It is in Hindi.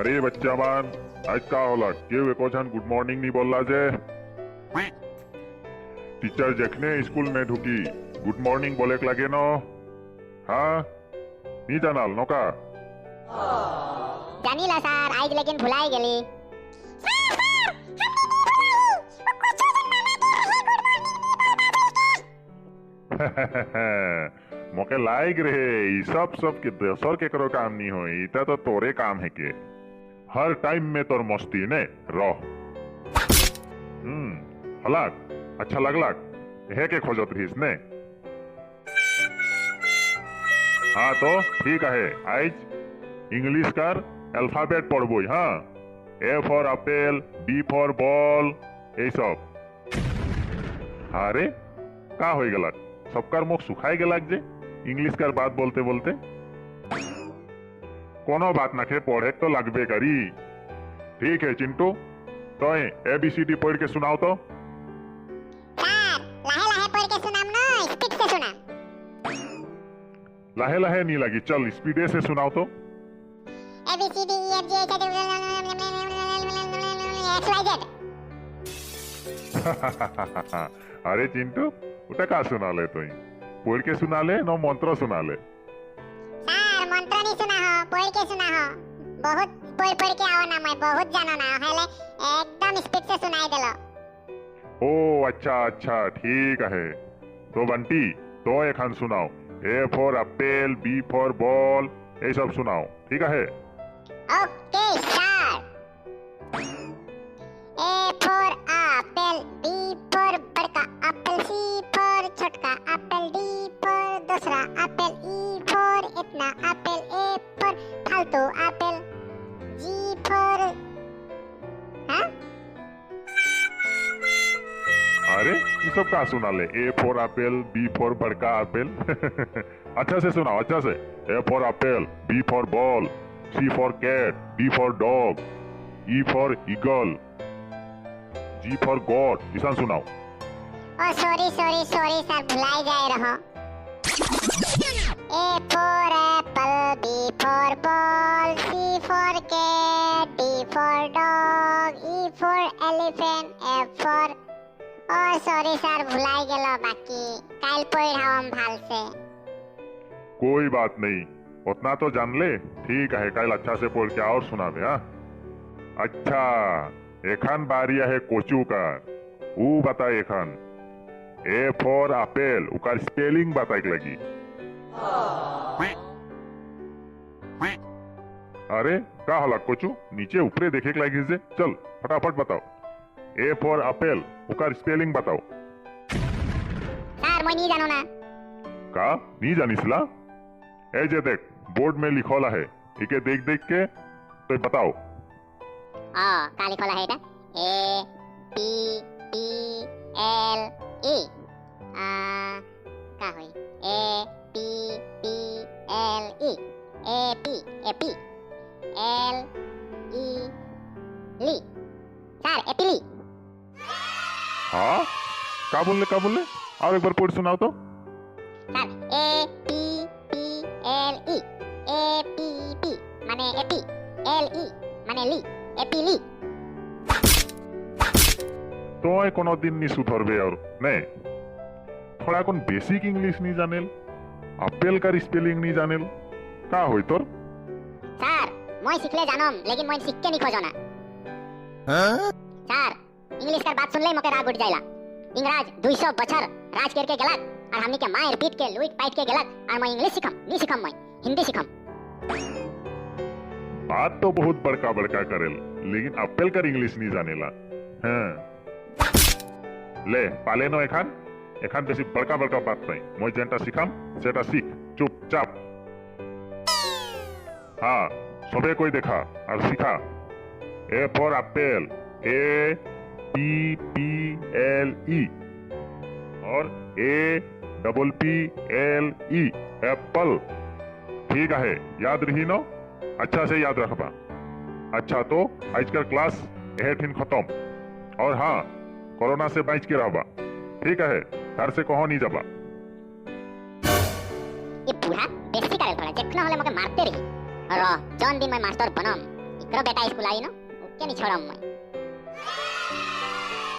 अरे बच्चा मान आज का होला केव एको जन गुड मॉर्निंग नहीं बोलला जे टीचर जखने स्कूल में ढुकी गुड मॉर्निंग बोले के लगे नो हाँ नहीं जानाल नौका जानीला सर आज लेकिन भुलाई गेली मोके लाइक रहे ई सब के दोसर के करो काम नहीं हो इता तो तोरे काम है के हर टाइम में तोर मस्ती ने रह हलाक अच्छा लगलाक है के खोजत रहीस ने हाँ तो ठीक है आज इंग्लिश कर अल्फाबेट पढ़बो हाँ A for apple B for ball ये सब अरे का हो गला सबकर मुख सुखाई गलाक जे इंग्लिश कर बात बोलते बोलते कोनो बात ना खे पढ़े तो लगबे करी ठीक है चिंटू तो ABCD पढ़ के सुनाओ तो सर लाहे लाहे पढ़ के सुनाम ना स्पीड से सुना लाहे लाहे नहीं लगी चल स्पीडे से सुनाओ तो ABCD EFG XYZ अरे चिंटू उठा का सुना ले तो पढ़ के सुना ले नो मंत्र सुना ले सर मंत्र नहीं सुना हो पढ़ के सुना हो बहुत पढ़ के आओ ना मैं बहुत जानो ना हेले एकदम स्पीड से सुनाई देलो ओ अच्छा ठीक है तो बंटी तो एखन सुनाओ A for apple B for ball ये सब सुनाओ ठीक है okay sir A for apple B for बड़का एप्पल सी फॉर छोटका एप्पल डी फॉर दूसरा एप्पल ई फॉर इतना एप्पल ए फॉर फालतू एप्पल जी फॉर हाँ अरे ये सब का सुना ले A for apple B for बड़का एप्पल अच्छा से सुनाओ अच्छा से A for apple B for ball C for cat D for dog E for eagle G for god ऐसा सुनाओ ओ सॉरी सर भुलाई जाए रहो A for apple B for ball C for cat D for dog E for elephant F for ओ सॉरी सर भुलाई गेलो बाकी काल पढ़ाओ हम भाल से कोई बात नहीं उतना तो जान ले ठीक है कल अच्छा से पढ़ के और सुना दे हाँ अच्छा एखन बारी है कोचू का ऊ बता एखन ए फॉर एप्पल उकर स्पेलिंग बताए लगी अरे का हला कोचू नीचे ऊपरे देखे के लगी से चल फटाफट बताओ ए फॉर एप्पल उकर स्पेलिंग बताओ सर मैं नहीं जानो ना का नहीं जानिसला ए जे देख बोर्ड में लिखोला है इके देख देख के तो बताओ का लिखोला है এটা A P P L E का होई A P P L E A P L E ली सर एपिली हाँ का बोले और एक बार पढ़ सुनाओ तो sir A P P L E A P माने एपी एल ई माने ली एपिली तो कोनो दिन नहीं सुधरबे और ने थोड़ा कौन बेसिक इंग्लिश नहीं जानेल एप्पल का स्पेलिंग नहीं जानेल का होई तोर सर मैं सिखले जानम लेकिन मैं सीख के नहीं खोजो ना सर इंग्लिश का बात सुन ले मके राग उठ जाइला इंग्रज 200 बछर राज करके गेलक और हमनी के मार पीट के लूट पाट के गेलक और मैं इंग्लिश सिखम नहीं सिखम मैं हिंदी सिखम बात तो बहुत बड़का करेल लेकिन एप्पल का इंग्लिश नहीं जानेला हाँ ले पाले नो एखान बेसी बड़का बात नहीं मैं जेंटा सिखाम सेटा सीख चुपचाप हाँ सबे कोई देखा और सीखा A for apple A P P L E और A double P L E apple ठीक है याद रही नो अच्छा से याद रखबा अच्छा तो आज का क्लास एहठिन खत्म और हाँ कोरोना से बच के रहबा ठीक है घर से कहो नहीं जाबा ये पूरा बेसी करे थोड़ा जखना होले मके मारते रही और जौन दिन मैं मास्टर बनम करो बेटा स्कूल आई नो के नहीं छोड़ा मैं